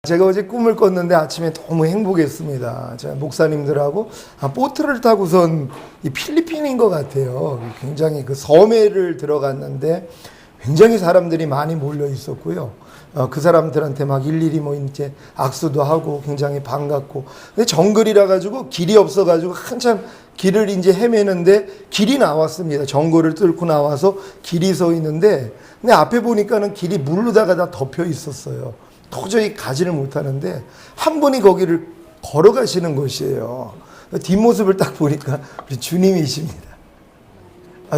제가 어제 꿈을 꿨는데 아침에 너무 행복했습니다. 제가 목사님들하고 보트를 타고선 이 필리핀인 것 같아요. 굉장히 그 섬에를 들어갔는데 굉장히 사람들이 많이 몰려 있었고요. 그 사람들한테 막 일일이 뭐 이제 악수도 하고 굉장히 반갑고. 근데 정글이라 가지고 길이 없어 가지고 한참 길을 이제 헤매는데 길이 나왔습니다. 정글을 뚫고 나와서 길이 서 있는데 근데 앞에 보니까는 길이 물로다가 다 덮여 있었어요. 도저히 가지를 못하는데 한 분이 거기를 걸어가시는 것이에요. 뒷모습을 딱 보니까 우리 주님이십니다.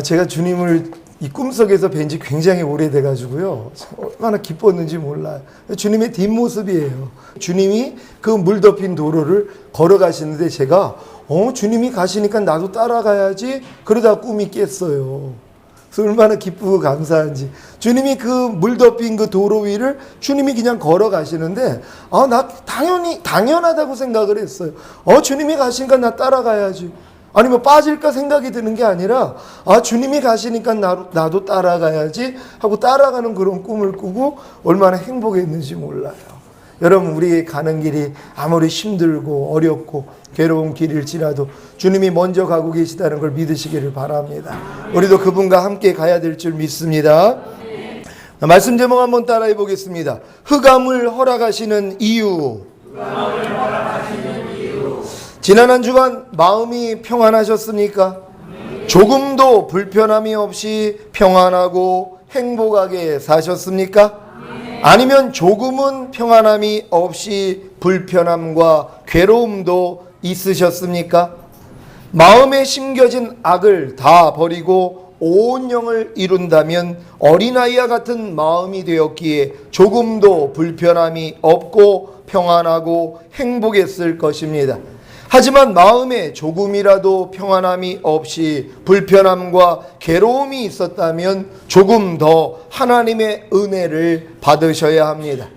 제가 주님을 이 꿈속에서 뵌 지 굉장히 오래돼 가지고요. 얼마나 기뻤는지 몰라요. 주님의 뒷모습이에요. 주님이 그 물 덮인 도로를 걸어가시는데 제가 주님이 가시니까 나도 따라가야지 그러다 꿈이 깼어요. 그래서 얼마나 기쁘고 감사한지. 주님이 그 물 덮인 그 도로 위를 주님이 그냥 걸어가시는데 나 당연하다고 생각을 했어요. 주님이 가시니까 나 따라가야지. 아니 뭐 빠질까 생각이 드는 게 아니라 주님이 가시니까 나도 따라가야지 하고 따라가는 그런 꿈을 꾸고 얼마나 행복했는지 몰라요. 여러분, 우리 가는 길이 아무리 힘들고 어렵고 괴로운 길일지라도 주님이 먼저 가고 계시다는 걸 믿으시기를 바랍니다. 우리도 그분과 함께 가야 될 줄 믿습니다. 말씀 제목 한번 따라해 보겠습니다. 흑암을 허락하시는 이유. 지난 한 주간 마음이 평안하셨습니까? 조금도 불편함이 없이 평안하고 행복하게 사셨습니까? 아니면 조금은 평안함이 없이 불편함과 괴로움도 있으셨습니까? 마음에 심겨진 악을 다 버리고 온 영을 이룬다면 어린아이와 같은 마음이 되었기에 조금도 불편함이 없고 평안하고 행복했을 것입니다. 하지만 마음에 조금이라도 평안함이 없이 불편함과 괴로움이 있었다면 조금 더 하나님의 은혜를 받으셔야 합니다.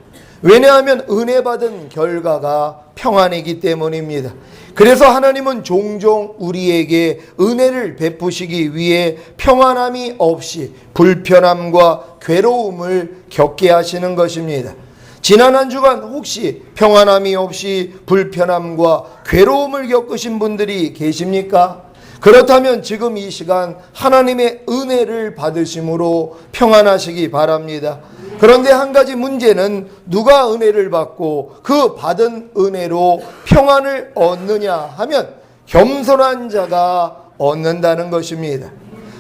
왜냐하면 은혜 받은 결과가 평안이기 때문입니다. 그래서 하나님은 종종 우리에게 은혜를 베푸시기 위해 평안함이 없이 불편함과 괴로움을 겪게 하시는 것입니다. 지난 한 주간 혹시 평안함이 없이 불편함과 괴로움을 겪으신 분들이 계십니까? 그렇다면 지금 이 시간 하나님의 은혜를 받으심으로 평안하시기 바랍니다. 그런데 한 가지 문제는 누가 은혜를 받고 그 받은 은혜로 평안을 얻느냐 하면 겸손한 자가 얻는다는 것입니다.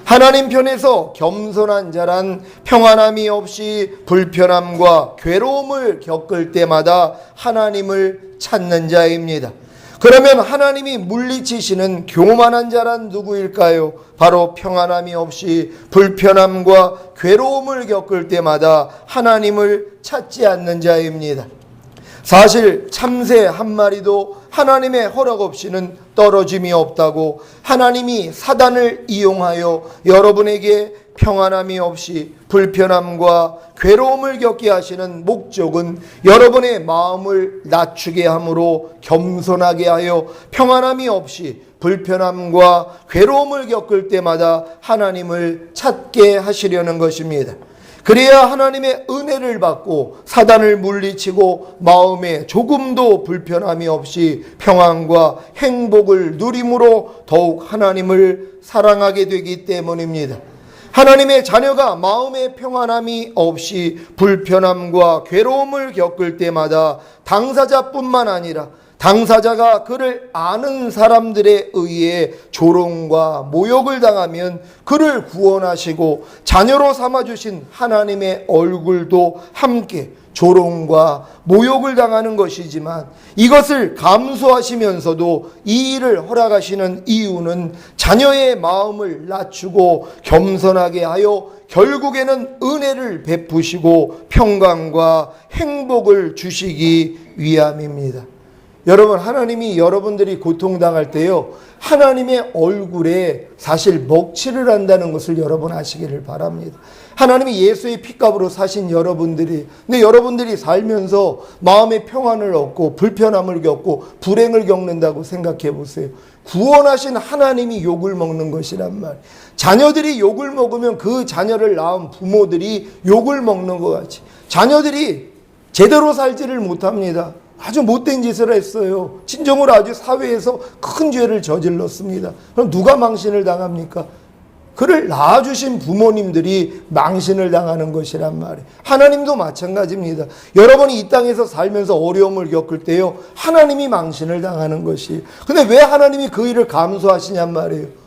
하나님 편에서 겸손한 자란 평안함이 없이 불편함과 괴로움을 겪을 때마다 하나님을 찾는 자입니다. 그러면 하나님이 물리치시는 교만한 자란 누구일까요? 바로 평안함이 없이 불편함과 괴로움을 겪을 때마다 하나님을 찾지 않는 자입니다. 사실 참새 한 마리도 하나님의 허락 없이는 떨어짐이 없다고 하나님이 사단을 이용하여 여러분에게 평안함이 없이 불편함과 괴로움을 겪게 하시는 목적은 여러분의 마음을 낮추게 함으로 겸손하게 하여 평안함이 없이 불편함과 괴로움을 겪을 때마다 하나님을 찾게 하시려는 것입니다. 그래야 하나님의 은혜를 받고 사단을 물리치고 마음에 조금도 불편함이 없이 평안과 행복을 누림으로 더욱 하나님을 사랑하게 되기 때문입니다. 하나님의 자녀가 마음의 평안함이 없이 불편함과 괴로움을 겪을 때마다 당사자뿐만 아니라 당사자가 그를 아는 사람들에 의해 조롱과 모욕을 당하면 그를 구원하시고 자녀로 삼아주신 하나님의 얼굴도 함께 조롱과 모욕을 당하는 것이지만 이것을 감수하시면서도 이 일을 허락하시는 이유는 자녀의 마음을 낮추고 겸손하게 하여 결국에는 은혜를 베푸시고 평강과 행복을 주시기 위함입니다. 여러분, 하나님이 여러분들이 고통당할 때요, 하나님의 얼굴에 사실 먹칠을 한다는 것을 여러분 아시기를 바랍니다. 하나님이 예수의 피값으로 사신 여러분들이, 근데 여러분들이 살면서 마음의 평안을 얻고 불편함을 겪고 불행을 겪는다고 생각해 보세요. 구원하신 하나님이 욕을 먹는 것이란 말이에요. 자녀들이 욕을 먹으면 그 자녀를 낳은 부모들이 욕을 먹는 것 같이 자녀들이 제대로 살지를 못합니다. 아주 못된 짓을 했어요. 진정으로 아주 사회에서 큰 죄를 저질렀습니다. 그럼 누가 망신을 당합니까? 그를 낳아주신 부모님들이 망신을 당하는 것이란 말이에요. 하나님도 마찬가지입니다. 여러분이 이 땅에서 살면서 어려움을 겪을 때요, 하나님이 망신을 당하는 것이. 근데 왜 하나님이 그 일을 감수하시냔 말이에요.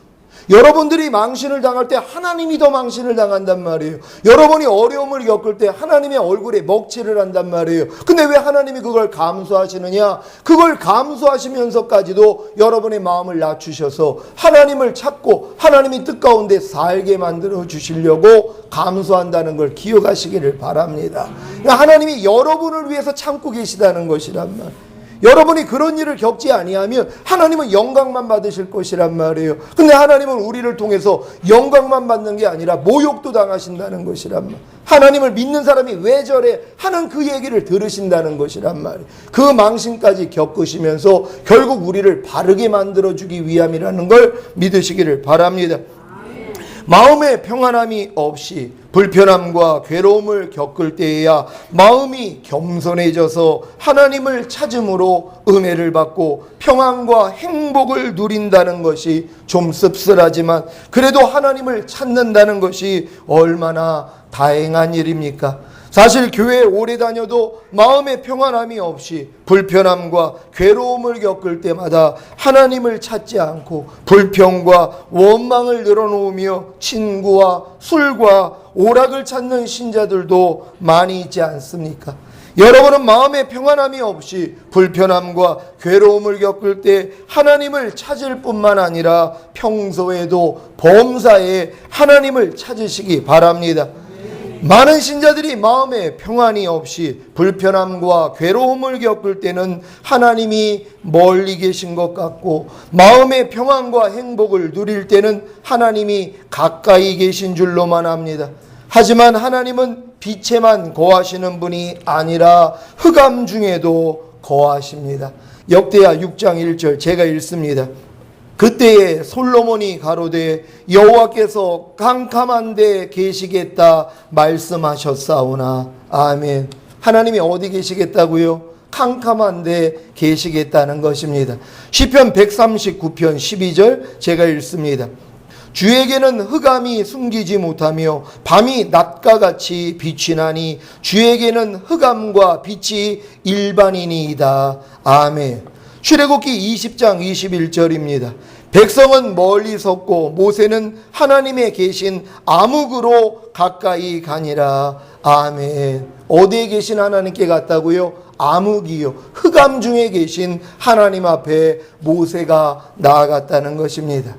여러분들이 망신을 당할 때 하나님이 더 망신을 당한단 말이에요. 여러분이 어려움을 겪을 때 하나님의 얼굴에 먹칠을 한단 말이에요. 근데 왜 하나님이 그걸 감수하시느냐? 그걸 감수하시면서까지도 여러분의 마음을 낮추셔서 하나님을 찾고 하나님이 뜻 가운데 살게 만들어 주시려고 감수한다는 걸 기억하시기를 바랍니다. 그러니까 하나님이 여러분을 위해서 참고 계시다는 것이란 말이에요. 여러분이 그런 일을 겪지 아니하면 하나님은 영광만 받으실 것이란 말이에요. 근데 하나님은 우리를 통해서 영광만 받는 게 아니라 모욕도 당하신다는 것이란 말이에요. 하나님을 믿는 사람이 왜 저래 하는 그 얘기를 들으신다는 것이란 말이에요. 그 망신까지 겪으시면서 결국 우리를 바르게 만들어주기 위함이라는 걸 믿으시기를 바랍니다. 마음의 평안함이 없이 불편함과 괴로움을 겪을 때에야 마음이 겸손해져서 하나님을 찾음으로 은혜를 받고 평안과 행복을 누린다는 것이 좀 씁쓸하지만 그래도 하나님을 찾는다는 것이 얼마나 다행한 일입니까? 사실 교회에 오래 다녀도 마음의 평안함이 없이 불편함과 괴로움을 겪을 때마다 하나님을 찾지 않고 불평과 원망을 늘어놓으며 친구와 술과 오락을 찾는 신자들도 많이 있지 않습니까? 여러분은 마음의 평안함이 없이 불편함과 괴로움을 겪을 때 하나님을 찾을 뿐만 아니라 평소에도 범사에 하나님을 찾으시기 바랍니다. 많은 신자들이 마음에 평안이 없이 불편함과 괴로움을 겪을 때는 하나님이 멀리 계신 것 같고 마음의 평안과 행복을 누릴 때는 하나님이 가까이 계신 줄로만 압니다. 하지만 하나님은 빛에만 거하시는 분이 아니라 흑암 중에도 거하십니다. 역대하 6장 1절 제가 읽습니다. 그때에 솔로몬이 가로되 여호와께서 캄캄한 데 계시겠다 말씀하셨사오나. 아멘. 하나님이 어디 계시겠다고요? 캄캄한 데 계시겠다는 것입니다. 시편 139편 12절 제가 읽습니다. 주에게는 흑암이 숨기지 못하며 밤이 낮과 같이 빛이 나니 주에게는 흑암과 빛이 일반이니이다. 아멘. 출애굽기 20장 21절입니다. 백성은 멀리 섰고 모세는 하나님의 계신 암흑으로 가까이 가니라. 아멘. 어디에 계신 하나님께 갔다고요? 암흑이요. 흑암 중에 계신 하나님 앞에 모세가 나아갔다는 것입니다.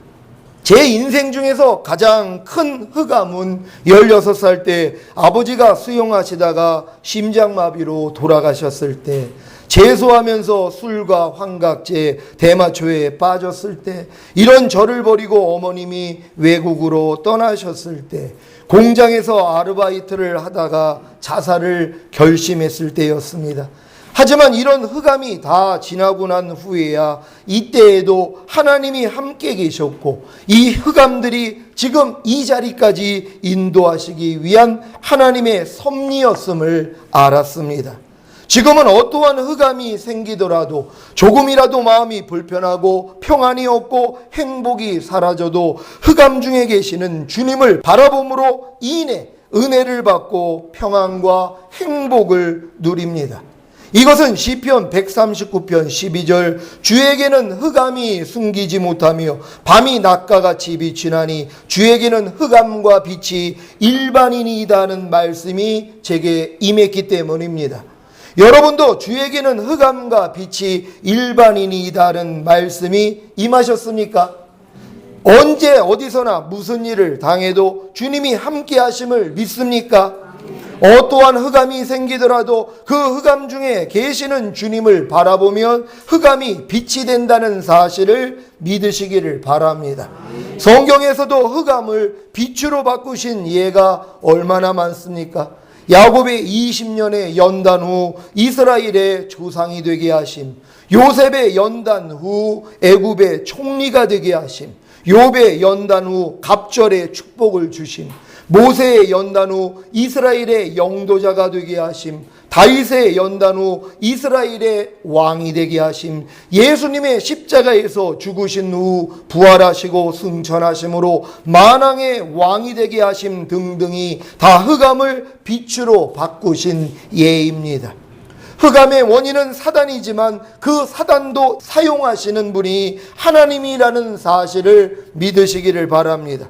제 인생 중에서 가장 큰 흑암은 16살 때 아버지가 수영하시다가 심장마비로 돌아가셨을 때, 재소하면서 술과 환각제, 대마초에 빠졌을 때, 이런 저를 버리고 어머님이 외국으로 떠나셨을 때, 공장에서 아르바이트를 하다가 자살을 결심했을 때였습니다. 하지만 이런 흑암이 다 지나고 난 후에야 이때에도 하나님이 함께 계셨고 이 흑암들이 지금 이 자리까지 인도하시기 위한 하나님의 섭리였음을 알았습니다. 지금은 어떠한 흑암이 생기더라도 조금이라도 마음이 불편하고 평안이 없고 행복이 사라져도 흑암 중에 계시는 주님을 바라봄으로 인해 은혜를 받고 평안과 행복을 누립니다. 이것은 시편 139편 12절 주에게는 흑암이 숨기지 못하며 밤이 낮과 같이 빛이 나니 주에게는 흑암과 빛이 일반인이다는 말씀이 제게 임했기 때문입니다. 여러분도 주에게는 흑암과 빛이 일반인이다는 말씀이 임하셨습니까? 언제 어디서나 무슨 일을 당해도 주님이 함께 하심을 믿습니까? 어떠한 흑암이 생기더라도 그 흑암 중에 계시는 주님을 바라보면 흑암이 빛이 된다는 사실을 믿으시기를 바랍니다. 성경에서도 흑암을 빛으로 바꾸신 예가 얼마나 많습니까? 야곱의 20년의 연단 후 이스라엘의 조상이 되게 하심, 요셉의 연단 후 애굽의 총리가 되게 하심, 욥의 연단 후 갑절의 축복을 주심, 모세의 연단 후 이스라엘의 영도자가 되게 하심, 다윗의 연단 후 이스라엘의 왕이 되게 하심, 예수님의 십자가에서 죽으신 후 부활하시고 승천하심으로 만왕의 왕이 되게 하심 등등이 다 흑암을 빛으로 바꾸신 예입니다. 흑암의 원인은 사단이지만 그 사단도 사용하시는 분이 하나님이라는 사실을 믿으시기를 바랍니다.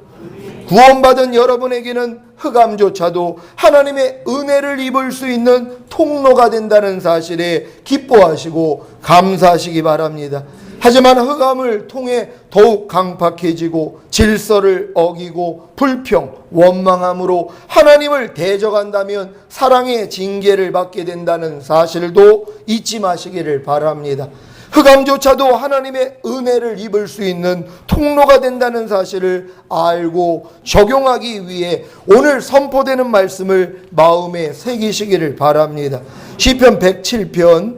구원받은 여러분에게는 흑암조차도 하나님의 은혜를 입을 수 있는 통로가 된다는 사실에 기뻐하시고 감사하시기 바랍니다. 하지만 흑암을 통해 더욱 강팍해지고 질서를 어기고 불평, 원망함으로 하나님을 대적한다면 사랑의 징계를 받게 된다는 사실도 잊지 마시기를 바랍니다. 흑암조차도 하나님의 은혜를 입을 수 있는 통로가 된다는 사실을 알고 적용하기 위해 오늘 선포되는 말씀을 마음에 새기시기를 바랍니다. 시편 107편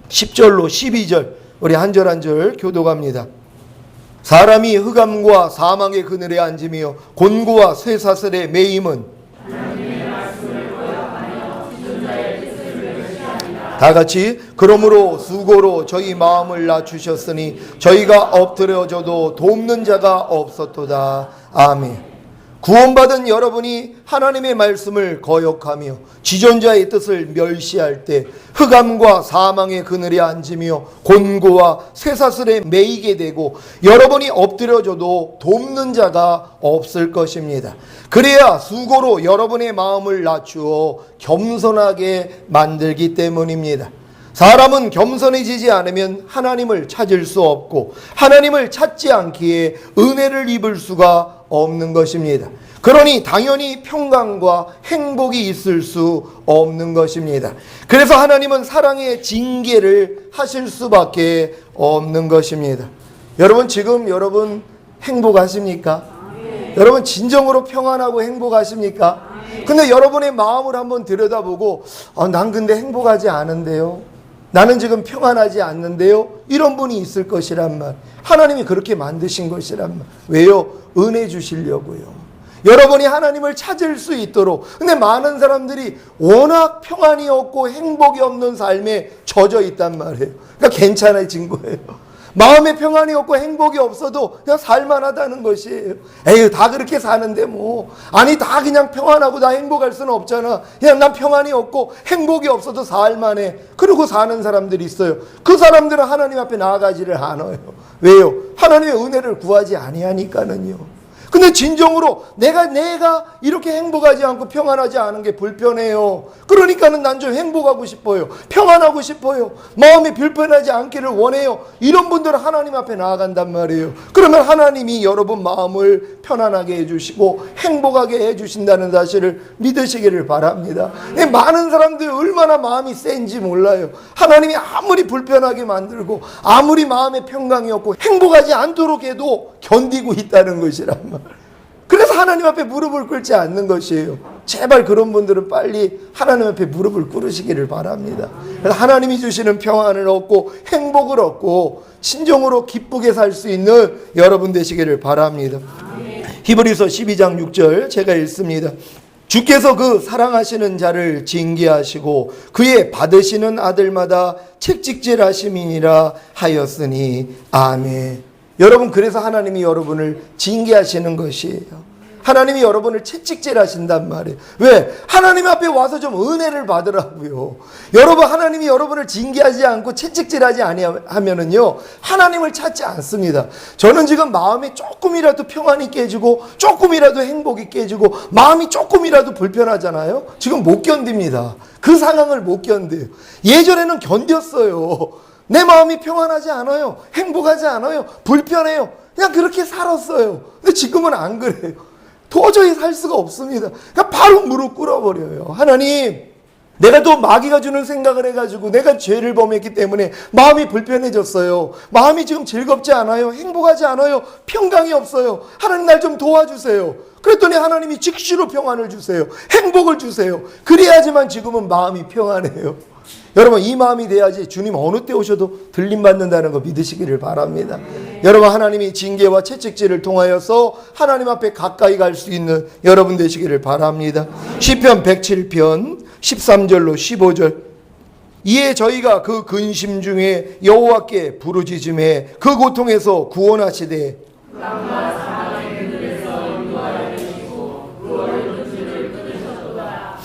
10절로 12절 우리 한 절 한 절 교독합니다. 사람이 흑암과 사망의 그늘에 앉으며 곤고와 쇠사슬에 매임은 다 같이 그러므로 수고로 저희 마음을 낮추셨으니 저희가 엎드려져도 돕는 자가 없었도다. 아멘. 구원받은 여러분이 하나님의 말씀을 거역하며 지존자의 뜻을 멸시할 때 흑암과 사망의 그늘에 앉으며 곤고와 쇠사슬에 매이게 되고 여러분이 엎드려져도 돕는 자가 없을 것입니다. 그래야 수고로 여러분의 마음을 낮추어 겸손하게 만들기 때문입니다. 사람은 겸손해지지 않으면 하나님을 찾을 수 없고 하나님을 찾지 않기에 은혜를 입을 수가 없는 것입니다. 그러니 당연히 평강과 행복이 있을 수 없는 것입니다. 그래서 하나님은 사랑의 징계를 하실 수밖에 없는 것입니다. 여러분 지금 여러분 행복하십니까? 여러분 진정으로 평안하고 행복하십니까? 근데 여러분의 마음을 한번 들여다보고 난 근데 행복하지 않은데요. 나는 지금 평안하지 않는데요. 이런 분이 있을 것이란 말. 하나님이 그렇게 만드신 것이란 말. 왜요? 은혜 주시려고요. 여러분이 하나님을 찾을 수 있도록. 근데 많은 사람들이 워낙 평안이 없고 행복이 없는 삶에 젖어 있단 말이에요. 그러니까 괜찮아진 거예요. 마음에 평안이 없고 행복이 없어도 그냥 살만하다는 것이에요. 에휴, 다 그렇게 사는데 뭐. 아니, 다 그냥 평안하고 다 행복할 수는 없잖아. 그냥 난 평안이 없고 행복이 없어도 살만해. 그러고 사는 사람들이 있어요. 그 사람들은 하나님 앞에 나아가지를 않아요. 왜요? 하나님의 은혜를 구하지 아니하니까는요. 근데 진정으로 내가 이렇게 행복하지 않고 평안하지 않은 게 불편해요. 그러니까는 난 좀 행복하고 싶어요. 평안하고 싶어요. 마음이 불편하지 않기를 원해요. 이런 분들은 하나님 앞에 나아간단 말이에요. 그러면 하나님이 여러분 마음을 편안하게 해주시고 행복하게 해주신다는 사실을 믿으시기를 바랍니다. 많은 사람들이 얼마나 마음이 센지 몰라요. 하나님이 아무리 불편하게 만들고 아무리 마음에 평강이 없고 행복하지 않도록 해도 견디고 있다는 것이란 말. 그래서 하나님 앞에 무릎을 꿇지 않는 것이에요. 제발 그런 분들은 빨리 하나님 앞에 무릎을 꿇으시기를 바랍니다. 그래서 하나님이 주시는 평안을 얻고 행복을 얻고 진정으로 기쁘게 살 수 있는 여러분 되시기를 바랍니다. 히브리서 12장 6절 제가 읽습니다. 주께서 그 사랑하시는 자를 징계하시고 그의 받으시는 아들마다 책찍질하심이니라 하였으니 아멘. 여러분, 그래서 하나님이 여러분을 징계하시는 것이에요. 하나님이 여러분을 채찍질하신단 말이에요. 왜? 하나님 앞에 와서 좀 은혜를 받으라고요. 여러분, 하나님이 여러분을 징계하지 않고 채찍질하지 아니하면은요, 하나님을 찾지 않습니다. 저는 지금 마음이 조금이라도 평안이 깨지고 조금이라도 행복이 깨지고 마음이 조금이라도 불편하잖아요. 지금 못 견딥니다. 그 상황을 못 견뎌요. 예전에는 견뎠어요. 내 마음이 평안하지 않아요. 행복하지 않아요. 불편해요. 그냥 그렇게 살았어요. 근데 지금은 안 그래요. 도저히 살 수가 없습니다. 그러니까 바로 무릎 꿇어버려요. 하나님, 내가 또 마귀가 주는 생각을 해가지고 내가 죄를 범했기 때문에 마음이 불편해졌어요. 마음이 지금 즐겁지 않아요. 행복하지 않아요. 평강이 없어요. 하나님, 날 좀 도와주세요. 그랬더니 하나님이 즉시로 평안을 주세요. 행복을 주세요. 그래야지만 지금은 마음이 평안해요. 여러분, 이 마음이 돼야지 주님 어느 때 오셔도 들림받는다는 거 믿으시기를 바랍니다. 여러분, 하나님이 징계와 채찍질을 통하여서 하나님 앞에 가까이 갈 수 있는 여러분 되시기를 바랍니다. 시편 107편 13절로 15절. 이에 저희가 그 근심 중에 여호와께 부르짖음에 그 고통에서 구원하시되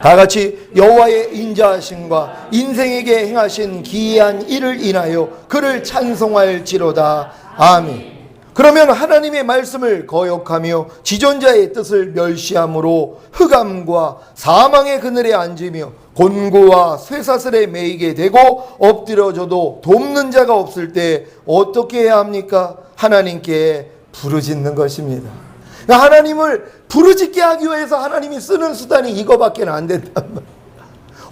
다같이 여호와의 인자하심과 인생에게 행하신 기이한 일을 인하여 그를 찬송할지로다. 아멘. 그러면 하나님의 말씀을 거역하며 지존자의 뜻을 멸시함으로 흑암과 사망의 그늘에 앉으며 곤고와 쇠사슬에 매이게 되고 엎드려져도 돕는 자가 없을 때 어떻게 해야 합니까? 하나님께 부르짖는 것입니다. 하나님을 부르짖게 하기 위해서 하나님이 쓰는 수단이 이거밖에 안 된단 말이에요.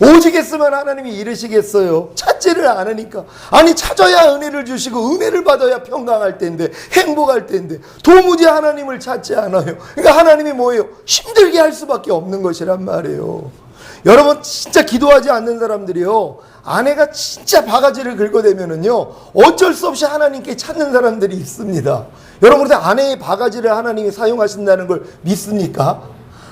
오직 했으면 하나님이 이르시겠어요? 찾지를 않으니까. 아니, 찾아야 은혜를 주시고 은혜를 받아야 평강할 텐데, 행복할 텐데 도무지 하나님을 찾지 않아요. 그러니까 하나님이 뭐예요? 힘들게 할 수밖에 없는 것이란 말이에요. 여러분, 진짜 기도하지 않는 사람들이요, 아내가 진짜 바가지를 긁어대면은요, 어쩔 수 없이 하나님께 찾는 사람들이 있습니다. 여러분, 근데 아내의 바가지를 하나님이 사용하신다는 걸 믿습니까?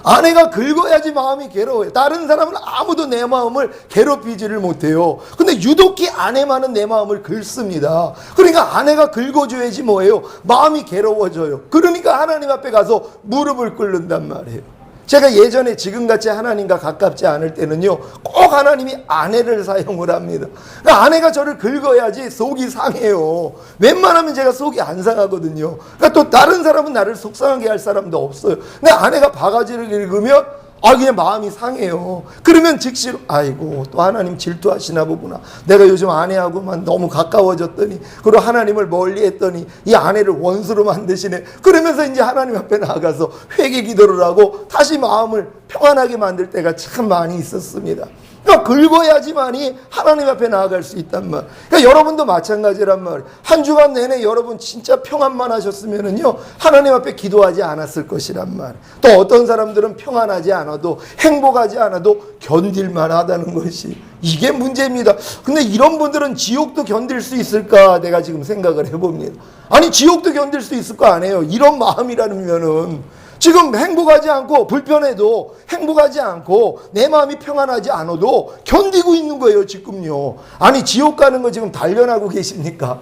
아내가 긁어야지 마음이 괴로워요. 다른 사람은 아무도 내 마음을 괴롭히지를 못해요. 근데 유독히 아내만은 내 마음을 긁습니다. 그러니까 아내가 긁어줘야지 뭐예요? 마음이 괴로워져요. 그러니까 하나님 앞에 가서 무릎을 꿇는단 말이에요. 제가 예전에 지금같이 하나님과 가깝지 않을 때는요, 꼭 하나님이 아내를 사용을 합니다. 그러니까 아내가 저를 긁어야지 속이 상해요. 웬만하면 제가 속이 안 상하거든요. 그러니까 또 다른 사람은 나를 속상하게 할 사람도 없어요. 근데 아내가 바가지를 긁으면 그냥 마음이 상해요. 그러면 즉시로 아이고, 또 하나님 질투하시나 보구나. 내가 요즘 아내하고만 너무 가까워졌더니, 그리고 하나님을 멀리 했더니 이 아내를 원수로 만드시네. 그러면서 이제 하나님 앞에 나가서 회개 기도를 하고 다시 마음을 평안하게 만들 때가 참 많이 있었습니다. 그러니까 긁어야지만이 하나님 앞에 나아갈 수 있단 말. 그러니까 여러분도 마찬가지란 말. 한 주간 내내 여러분 진짜 평안만 하셨으면은요, 하나님 앞에 기도하지 않았을 것이란 말. 또 어떤 사람들은 평안하지 않아도, 행복하지 않아도 견딜만 하다는 것이, 이게 문제입니다. 근데 이런 분들은 지옥도 견딜 수 있을까? 내가 지금 생각을 해봅니다. 아니, 지옥도 견딜 수 있을 거 아니에요. 이런 마음이라면은 지금 행복하지 않고, 불편해도 행복하지 않고 내 마음이 평안하지 않아도 견디고 있는 거예요, 지금요. 아니, 지옥 가는 거 지금 단련하고 계십니까?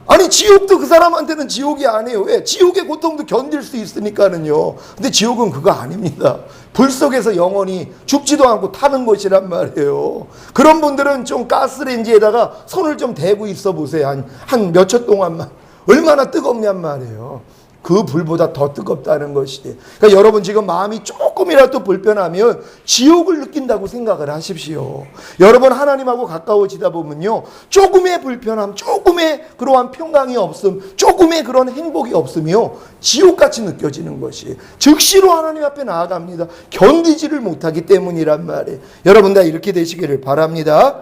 아니, 지옥도 그 사람한테는 지옥이 아니에요. 왜? 지옥의 고통도 견딜 수 있으니까는요. 근데 지옥은 그거 아닙니다. 불 속에서 영원히 죽지도 않고 타는 곳이란 말이에요. 그런 분들은 좀 가스레인지에다가 손을 좀 대고 있어 보세요. 한 몇 초 동안만. 얼마나 뜨겁냔 말이에요. 그 불보다 더 뜨겁다는 것이지. 그러니까 여러분, 지금 마음이 조금이라도 불편하면 지옥을 느낀다고 생각을 하십시오. 여러분, 하나님하고 가까워지다 보면요, 조금의 불편함, 조금의 그러한 평강이 없음, 조금의 그런 행복이 없으며 지옥같이 느껴지는 것이, 즉시로 하나님 앞에 나아갑니다. 견디지를 못하기 때문이란 말이에요. 여러분 다 이렇게 되시기를 바랍니다.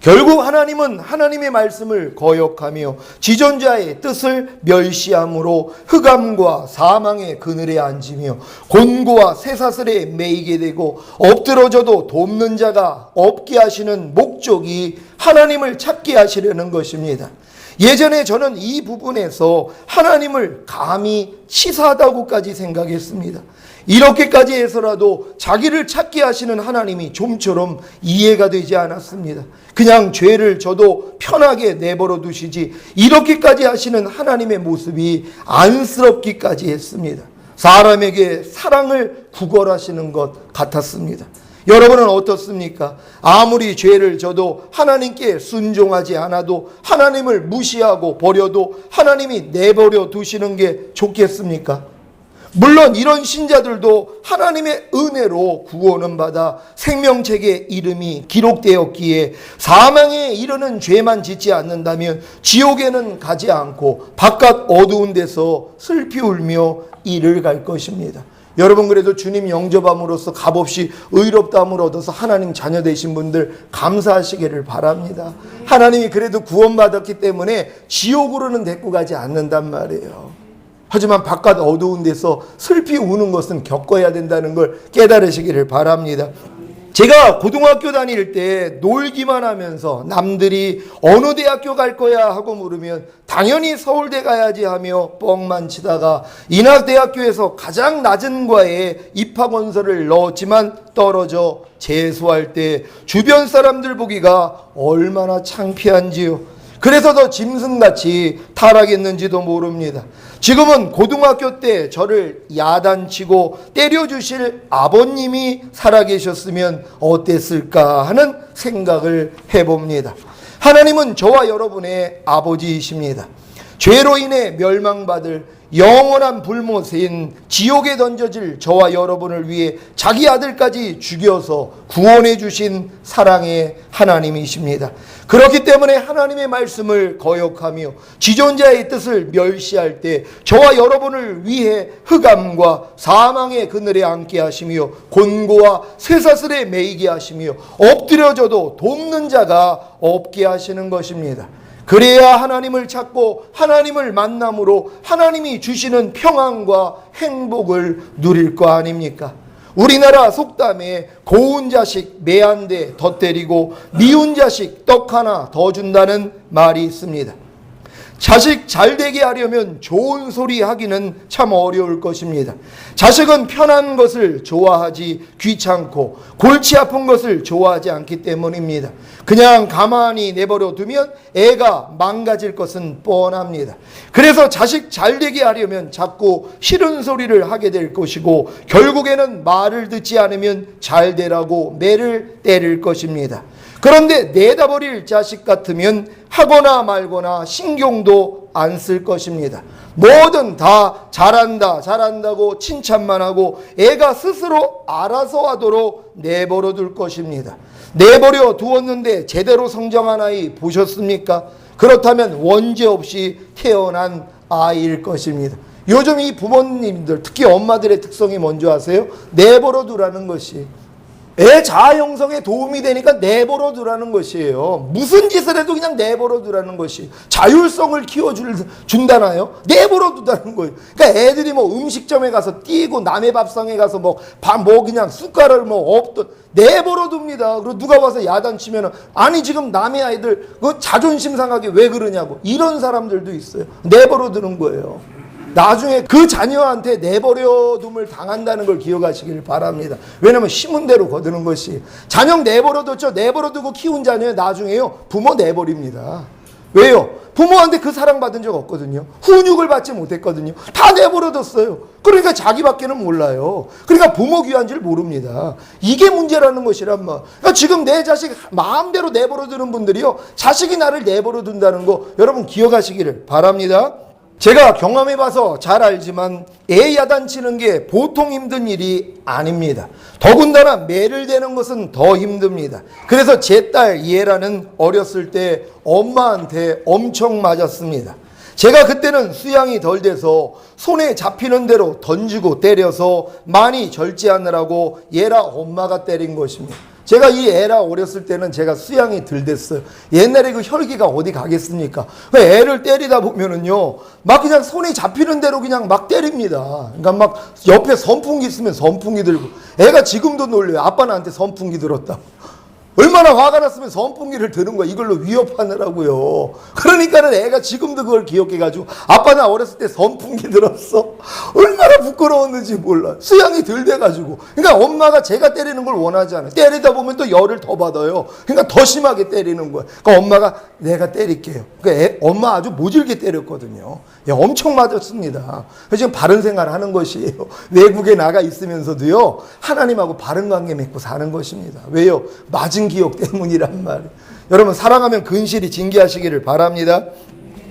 결국 하나님은 하나님의 말씀을 거역하며 지존자의 뜻을 멸시함으로 흑암과 사망의 그늘에 앉으며 곤고와 쇠사슬에 매이게 되고 엎드러져도 돕는 자가 없게 하시는 목적이 하나님을 찾게 하시려는 것입니다. 예전에 저는 이 부분에서 하나님을 감히 치사하다고까지 생각했습니다. 이렇게까지 해서라도 자기를 찾게 하시는 하나님이 좀처럼 이해가 되지 않았습니다. 그냥 죄를 져도 편하게 내버려 두시지, 이렇게까지 하시는 하나님의 모습이 안쓰럽기까지 했습니다. 사람에게 사랑을 구걸하시는 것 같았습니다. 여러분은 어떻습니까? 아무리 죄를 져도 하나님께 순종하지 않아도, 하나님을 무시하고 버려도 하나님이 내버려 두시는 게 좋겠습니까? 물론 이런 신자들도 하나님의 은혜로 구원은 받아 생명책에 이름이 기록되었기에 사망에 이르는 죄만 짓지 않는다면 지옥에는 가지 않고 바깥 어두운 데서 슬피 울며 이를 갈 것입니다. 여러분, 그래도 주님 영접함으로써 값없이 의롭다함을 얻어서 하나님 자녀 되신 분들 감사하시기를 바랍니다. 하나님이 그래도 구원받았기 때문에 지옥으로는 데리고 가지 않는단 말이에요. 하지만 바깥 어두운 데서 슬피 우는 것은 겪어야 된다는 걸 깨달으시기를 바랍니다. 제가 고등학교 다닐 때 놀기만 하면서 남들이 어느 대학교 갈 거야 하고 물으면 당연히 서울대 가야지 하며 뻥만 치다가 인하대학교에서 가장 낮은 과에 입학원서를 넣었지만 떨어져 재수할 때 주변 사람들 보기가 얼마나 창피한지요. 그래서 더 짐승같이 타락했는지도 모릅니다. 지금은 고등학교 때 저를 야단치고 때려주실 아버님이 살아계셨으면 어땠을까 하는 생각을 해봅니다. 하나님은 저와 여러분의 아버지이십니다. 죄로 인해 멸망받을 영원한 불못인 지옥에 던져질 저와 여러분을 위해 자기 아들까지 죽여서 구원해 주신 사랑의 하나님이십니다. 그렇기 때문에 하나님의 말씀을 거역하며 지존자의 뜻을 멸시할 때 저와 여러분을 위해 흑암과 사망의 그늘에 앉게 하시며 곤고와 쇠사슬에 매이게 하시며 엎드려져도 돕는 자가 없게 하시는 것입니다. 그래야 하나님을 찾고 하나님을 만남으로 하나님이 주시는 평안과 행복을 누릴 거 아닙니까? 우리나라 속담에 고운 자식 매 한 대 더 때리고 미운 자식 떡 하나 더 준다는 말이 있습니다. 자식 잘 되게 하려면 좋은 소리 하기는 참 어려울 것입니다. 자식은 편한 것을 좋아하지 귀찮고 골치 아픈 것을 좋아하지 않기 때문입니다. 그냥 가만히 내버려 두면 애가 망가질 것은 뻔합니다. 그래서 자식 잘 되게 하려면 자꾸 싫은 소리를 하게 될 것이고 결국에는 말을 듣지 않으면 잘 되라고 매를 때릴 것입니다. 그런데 내다버릴 자식 같으면 하거나 말거나 신경도 안 쓸 것입니다. 뭐든 다 잘한다 잘한다고 칭찬만 하고 애가 스스로 알아서 하도록 내버려 둘 것입니다. 내버려 두었는데 제대로 성장한 아이 보셨습니까? 그렇다면 원죄 없이 태어난 아이일 것입니다. 요즘 이 부모님들 특히 엄마들의 특성이 뭔지 아세요? 내버려 두라는 것이 애 자아 형성에 도움이 되니까 내버려 두라는 것이에요. 무슨 짓을 해도 그냥 내버려 두라는 것이 자율성을 키워준다나요? 내버려 두다는 거예요. 그러니까 애들이 뭐 음식점에 가서 뛰고 남의 밥상에 가서 뭐 그냥 숟가락을 뭐 없던 내버려 둡니다. 그리고 누가 와서 야단치면은 아니 지금 남의 아이들 그 자존심 상하게 왜 그러냐고 이런 사람들도 있어요. 내버려 두는 거예요. 나중에 그 자녀한테 내버려둠을 당한다는 걸 기억하시길 바랍니다. 왜냐하면 심은 대로 거두는 것이 자녀 내버려뒀죠. 내버려두고 키운 자녀 나중에요 부모 내버립니다. 왜요? 부모한테 그 사랑받은 적 없거든요. 훈육을 받지 못했거든요. 다 내버려뒀어요. 그러니까 자기밖에는 몰라요. 그러니까 부모 귀한 줄 모릅니다. 이게 문제라는 것이란 말. 그러니까 지금 내 자식 마음대로 내버려두는 분들이요 자식이 나를 내버려둔다는 거 여러분 기억하시기를 바랍니다. 제가 경험해봐서 잘 알지만 애 야단치는 게 보통 힘든 일이 아닙니다. 더군다나 매를 대는 것은 더 힘듭니다. 그래서 제 딸 이해라는 어렸을 때 엄마한테 엄청 맞았습니다. 제가 그때는 수양이 덜 돼서 손에 잡히는 대로 던지고 때려서 많이 절제하느라고 얘라 엄마가 때린 것입니다. 제가 이 애라 어렸을 때는 제가 수양이 덜 됐어요. 옛날에 그 혈기가 어디 가겠습니까? 애를 때리다 보면은요, 막 그냥 손이 잡히는 대로 그냥 막 때립니다. 그러니까 막 옆에 선풍기 있으면 선풍기 들고, 애가 지금도 놀려요. 아빠 나한테 선풍기 들었다. 얼마나 화가 났으면 선풍기를 드는 거야. 이걸로 위협하느라고요. 그러니까는 애가 지금도 그걸 기억해가지고 아빠 나 어렸을 때 선풍기 들었어. 얼마나 부끄러웠는지 몰라. 수양이 덜 돼가지고. 그러니까 엄마가 제가 때리는 걸 원하지 않아요. 때리다 보면 또 열을 더 받아요. 그러니까 더 심하게 때리는 거야. 그러니까 엄마가 내가 때릴게요. 그러니까 엄마 아주 모질게 때렸거든요. 엄청 맞았습니다. 지금 바른 생활 하는 것이에요. 외국에 나가 있으면서도요. 하나님하고 바른 관계 맺고 사는 것입니다. 왜요? 맞은 기억 때문이란 말이에요. 여러분 사랑하면 근실이 징계하시기를 바랍니다.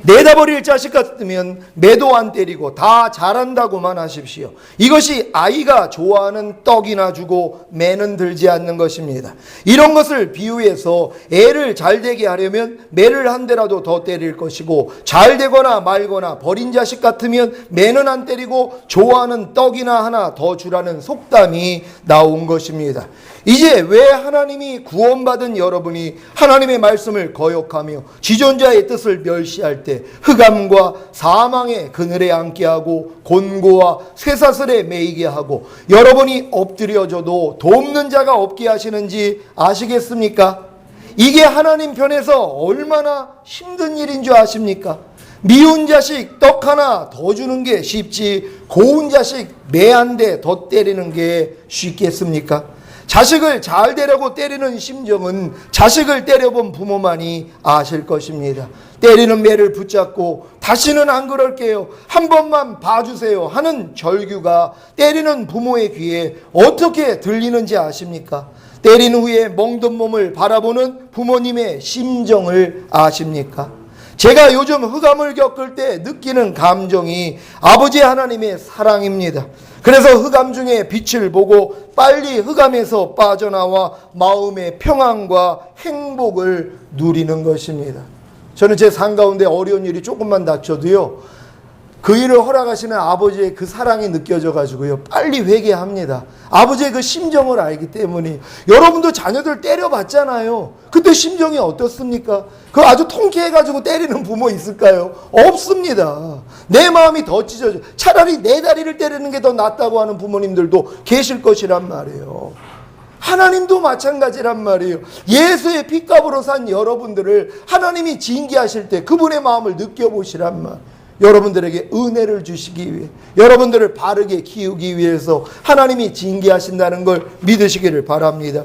내다버릴 자식 같으면 매도 안 때리고 다 잘한다고만 하십시오. 이것이 아이가 좋아하는 떡이나 주고 매는 들지 않는 것입니다. 이런 것을 비유해서 애를 잘 되게 하려면 매를 한 대라도 더 때릴 것이고 잘 되거나 말거나 버린 자식 같으면 매는 안 때리고 좋아하는 떡이나 하나 더 주라는 속담이 나온 것입니다. 이제 왜 하나님이 구원받은 여러분이 하나님의 말씀을 거역하며 지존자의 뜻을 멸시할 때 흑암과 사망의 그늘에 앉게 하고 곤고와 쇠사슬에 매이게 하고 여러분이 엎드려져도 돕는 자가 없게 하시는지 아시겠습니까? 이게 하나님 편에서 얼마나 힘든 일인 줄 아십니까? 미운 자식 떡 하나 더 주는 게 쉽지 고운 자식 매 한 대 더 때리는 게 쉽겠습니까? 자식을 잘 되려고 때리는 심정은 자식을 때려본 부모만이 아실 것입니다. 때리는 매를 붙잡고 다시는 안 그럴게요, 한 번만 봐주세요 하는 절규가 때리는 부모의 귀에 어떻게 들리는지 아십니까? 때린 후에 멍든 몸을 바라보는 부모님의 심정을 아십니까? 제가 요즘 흑암을 겪을 때 느끼는 감정이 아버지 하나님의 사랑입니다. 그래서 흑암 중에 빛을 보고 빨리 흑암에서 빠져나와 마음의 평안과 행복을 누리는 것입니다. 저는 제 삶 가운데 어려운 일이 조금만 닥쳐도요, 그 일을 허락하시는 아버지의 그 사랑이 느껴져 가지고요, 빨리 회개합니다. 아버지의 그 심정을 알기 때문에. 여러분도 자녀들 때려봤잖아요. 그때 심정이 어떻습니까? 그 아주 통쾌해 가지고 때리는 부모 있을까요? 없습니다. 내 마음이 더 찢어져. 차라리 내 다리를 때리는 게 더 낫다고 하는 부모님들도 계실 것이란 말이에요. 하나님도 마찬가지란 말이에요. 예수의 핏값으로 산 여러분들을 하나님이 징계하실 때 그분의 마음을 느껴보시란 말. 여러분들에게 은혜를 주시기 위해, 여러분들을 바르게 키우기 위해서 하나님이 징계하신다는 걸 믿으시기를 바랍니다.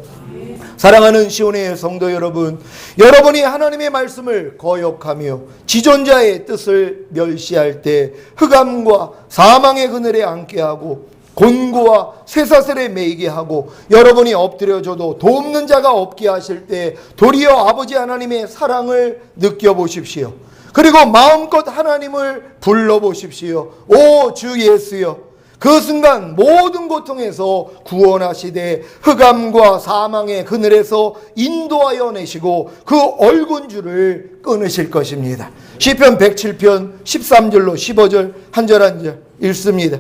사랑하는 시온의 성도 여러분, 여러분이 하나님의 말씀을 거역하며 지존자의 뜻을 멸시할 때 흑암과 사망의 그늘에 앉게 하고 곤고와 쇠사슬에 매이게 하고 여러분이 엎드려져도 돕는 자가 없게 하실 때 도리어 아버지 하나님의 사랑을 느껴보십시오. 그리고 마음껏 하나님을 불러보십시오. 오 주 예수여, 그 순간 모든 고통에서 구원하시되 흑암과 사망의 그늘에서 인도하여 내시고 그 얼군줄을 끊으실 것입니다. 시편 107편 13절로 15절 한 절 한 절 읽습니다.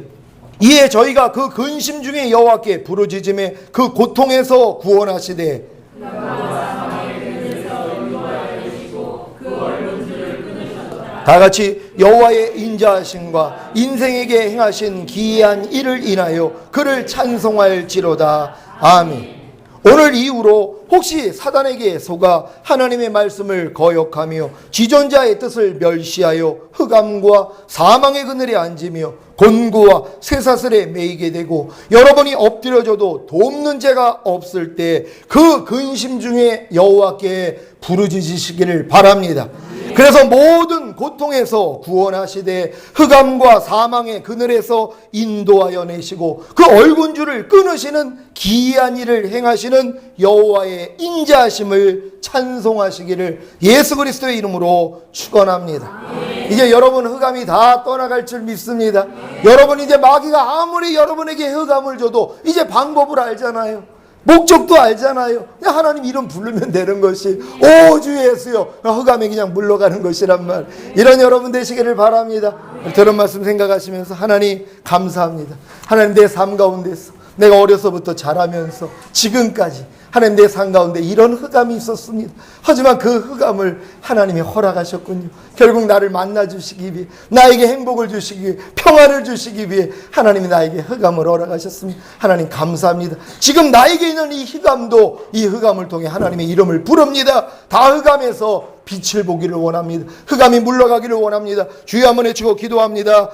이에 저희가 그 근심 중에 여호와께 부르짖음에 그 고통에서 구원하시되 다 같이 여호와의 인자하심과 인생에게 행하신 기이한 일을 인하여 그를 찬송할지로다. 아멘. 오늘 이후로 혹시 사단에게 속아 하나님의 말씀을 거역하며 지존자의 뜻을 멸시하여 흑암과 사망의 그늘에 앉으며 곤고와 쇠사슬에 매이게 되고 여러분이 엎드려져도 돕는 자가 없을 때 그 근심 중에 여호와께 부르짖으시기를 바랍니다. 그래서 모든 고통에서 구원하시되 흑암과 사망의 그늘에서 인도하여 내시고 그 얼군줄을 끊으시는 기이한 일을 행하시는 여호와의 인자하심을 찬송하시기를 예수 그리스도의 이름으로 축원합니다. 이제 여러분 흑암이 다 떠나갈 줄 믿습니다. 여러분 이제 마귀가 아무리 여러분에게 흑암을 줘도 이제 방법을 알잖아요. 목적도 알잖아요. 그냥 하나님 이름 부르면 되는 것이 오 주 예수여, 흑암에 그냥 물러가는 것이란 말. 이런 여러분 되시기를 바랍니다. 들은 말씀 생각하시면서 하나님 감사합니다. 하나님 내 삶 가운데서 내가 어려서부터 자라면서 지금까지 하나님 내 삶 가운데 이런 흑암이 있었습니다. 하지만 그 흑암을 하나님이 허락하셨군요. 결국 나를 만나주시기 위해, 나에게 행복을 주시기 위해, 평안을 주시기 위해 하나님이 나에게 흑암을 허락하셨습니다. 하나님 감사합니다. 지금 나에게 있는 이 흑암도 이 흑암을 통해 하나님의 이름을 부릅니다. 다 흑암에서 빛을 보기를 원합니다. 흑암이 물러가기를 원합니다. 주여 한번 외치고 기도합니다.